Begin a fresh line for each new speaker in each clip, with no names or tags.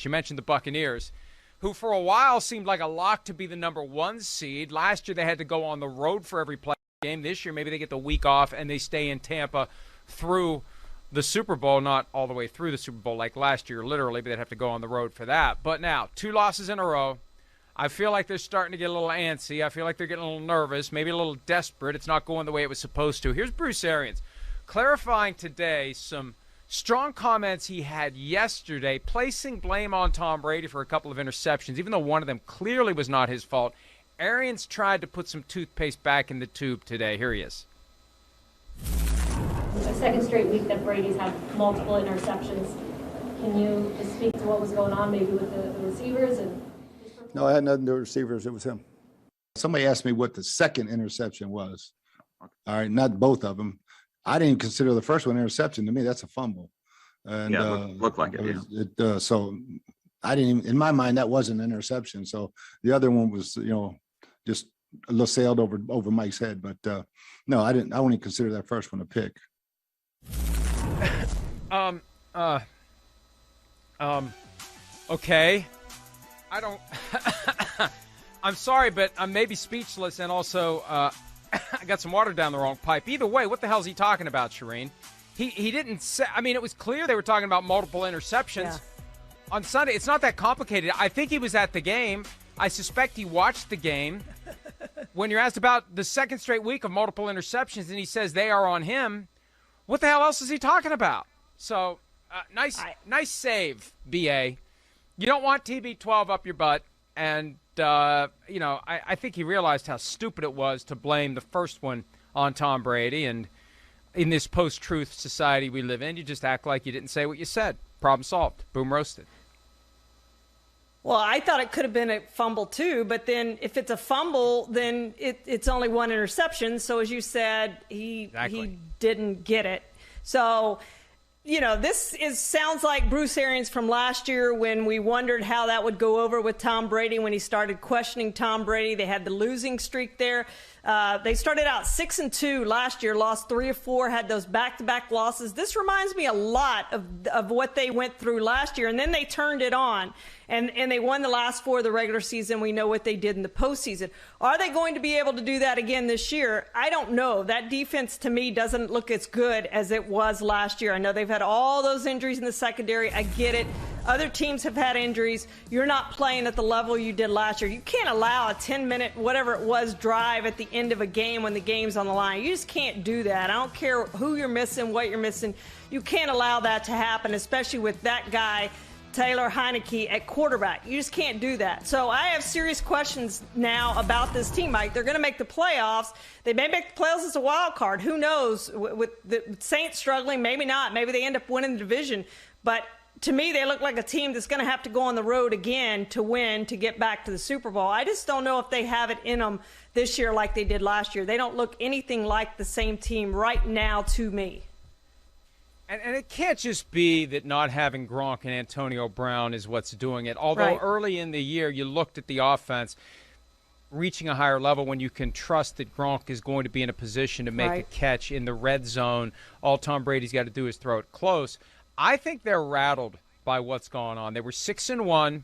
You mentioned the Buccaneers, who for a while seemed like a lock to be the number 1 seed. Last year they had to go on the road for every play game. This year maybe they get the week off and they stay in Tampa through the Super Bowl, not all the way through the Super Bowl like last year literally, but they'd have to go on the road for that. But now, 2 losses in a row. I feel like they're starting to get a little antsy. I feel like they're getting a little nervous, maybe a little desperate. It's not going the way it was supposed to. Here's Bruce Arians clarifying today some strong comments he had yesterday, placing blame on Tom Brady for a couple of interceptions, even though one of them clearly was not his fault. Arians tried to put some toothpaste back in the tube today. Here he is.
A second straight week that Brady's had multiple interceptions. Can you just speak to what was going on maybe with the receivers?
No, I had nothing to do with receivers. It was him. Somebody asked me what the second interception was. All right, not both of them. I didn't consider the first one interception. To me, that's a fumble. And,
yeah, looked like it. Yeah.
So I didn't even, in my mind, that wasn't an interception. So the other one was, just a little sailed over Mike's head. But no, I didn't. I only consider that first one a pick.
Okay. I don't. I'm sorry, but I'm maybe speechless, and also I got some water down the wrong pipe. Either way, what the hell is he talking about, Charean? He didn't say. I mean, it was clear they were talking about multiple interceptions on Sunday. It's not that complicated. I think he was at the game. I suspect he watched the game. When you're asked about the second straight week of multiple interceptions, and he says they are on him, what the hell else is he talking about? So nice save, BA. You don't want TB12 up your butt, and, I think he realized how stupid it was to blame the first one on Tom Brady, and in this post-truth society we live in, you just act like you didn't say what you said. Problem solved. Boom roasted.
Well, I thought it could have been a fumble too, but then if it's a fumble, then it's only one interception. So as you said, he didn't get it. So, this sounds like Bruce Arians from last year when we wondered how that would go over with Tom Brady when he started questioning Tom Brady. They had the losing streak there. They started out 6-2 last year, lost 3 or 4, had those back-to-back losses. This reminds me a lot of what they went through last year, and then they turned it on, and they won the last 4 of the regular season. We know what they did in the postseason. Are they going to be able to do that again this year? I don't know. That defense, to me, doesn't look as good as it was last year. I know they've had all those injuries in the secondary. I get it. Other teams have had injuries. You're not playing at the level you did last year. You can't allow a 10-minute, whatever it was, drive at the end of a game when the game's on the line. You just can't do that. I don't care who you're missing, what you're missing. You can't allow that to happen, especially with that guy, Taylor Heineke, at quarterback. You just can't do that. So I have serious questions now about this team, Mike. They're going to make the playoffs. They may make the playoffs as a wild card. Who knows? With the Saints struggling, maybe not. Maybe they end up winning the division. But to me, they look like a team that's going to have to go on the road again to win, to get back to the Super Bowl. I just don't know if they have it in them this year like they did last year. They don't look anything like the same team right now to me.
And it can't just be that not having Gronk and Antonio Brown is what's doing it. Although early in the year you looked at the offense reaching a higher level when you can trust that Gronk is going to be in a position to make a catch in the red zone. All Tom Brady's got to do is throw it close. I think they're rattled by what's going on. They were 6-1.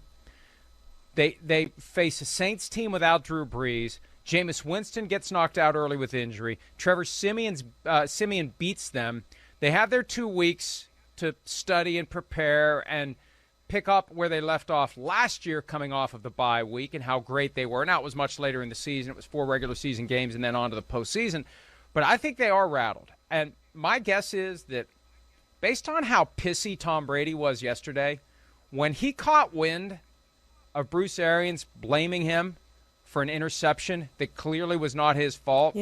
They face a Saints team without Drew Brees. Jameis Winston gets knocked out early with injury. Trevor Siemian beats them. They have their 2 weeks to study and prepare and pick up where they left off last year coming off of the bye week and how great they were. Now, it was much later in the season. It was 4 regular season games and then on to the postseason. But I think they are rattled. And my guess is that based on how pissy Tom Brady was yesterday, when he caught wind of Bruce Arians blaming him for an interception that clearly was not his fault,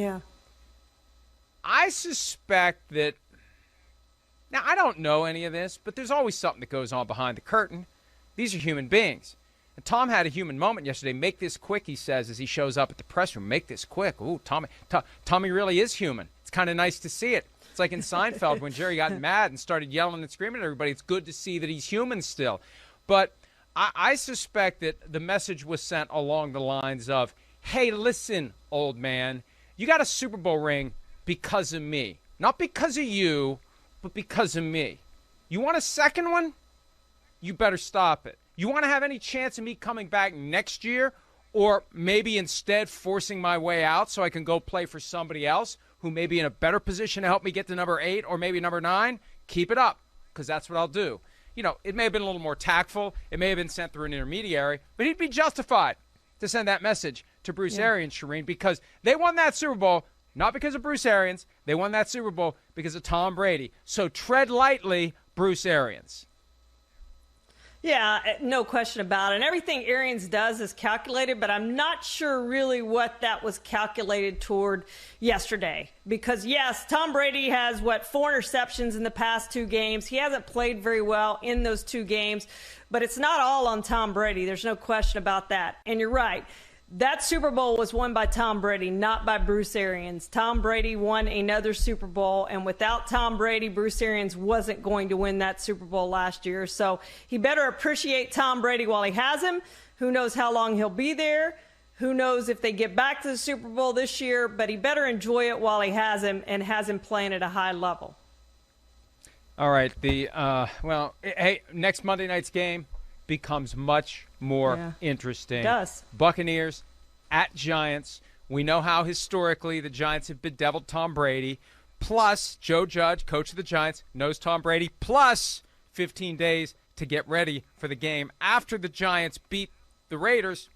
I suspect that, now I don't know any of this, but there's always something that goes on behind the curtain. These are human beings. And Tom had a human moment yesterday. Make this quick, he says, as he shows up at the press room. Make this quick. Ooh, Tommy really is human. It's kind of nice to see it. It's like in Seinfeld when Jerry got mad and started yelling and screaming at everybody. It's good to see that he's human still. But I suspect that the message was sent along the lines of, hey, listen, old man, you got a Super Bowl ring because of me. Not because of you, but because of me. You want a second one? You better stop it. You want to have any chance of me coming back next year, or maybe instead forcing my way out so I can go play for somebody else who may be in a better position to help me get to number 8 or maybe number 9? Keep it up, because that's what I'll do. You know, it may have been a little more tactful. It may have been sent through an intermediary, but he'd be justified to send that message to Bruce Arians, Charean, because they won that Super Bowl not because of Bruce Arians. They won that Super Bowl because of Tom Brady. So tread lightly, Bruce Arians.
Yeah, no question about it. And everything Arians does is calculated, but I'm not sure really what that was calculated toward yesterday. Because, yes, Tom Brady has, 4 interceptions in the past 2 games. He hasn't played very well in those 2 games, but it's not all on Tom Brady. There's no question about that. And you're right. That Super Bowl was won by Tom Brady, not by Bruce Arians. Tom Brady won another Super Bowl, and without Tom Brady, Bruce Arians wasn't going to win that Super Bowl last year. So he better appreciate Tom Brady while he has him. Who knows how long he'll be there? Who knows if they get back to the Super Bowl this year? But he better enjoy it while he has him and has him playing at a high level.
All right. Hey, next Monday night's game becomes much more interesting.
It does.
Buccaneers at Giants. We know how historically the Giants have bedeviled Tom Brady. Plus, Joe Judge, coach of the Giants, knows Tom Brady. Plus, 15 days to get ready for the game after the Giants beat the Raiders.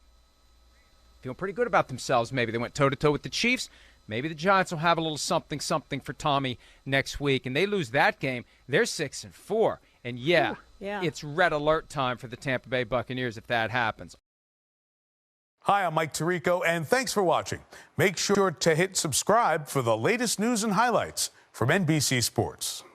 Feel pretty good about themselves. Maybe they went toe-to-toe with the Chiefs. Maybe the Giants will have a little something for Tommy next week. And they lose that game, they're 6-4. And it's red alert time for the Tampa Bay Buccaneers if that happens.
Hi, I'm Mike Tirico, and thanks for watching. Make sure to hit subscribe for the latest news and highlights from NBC Sports.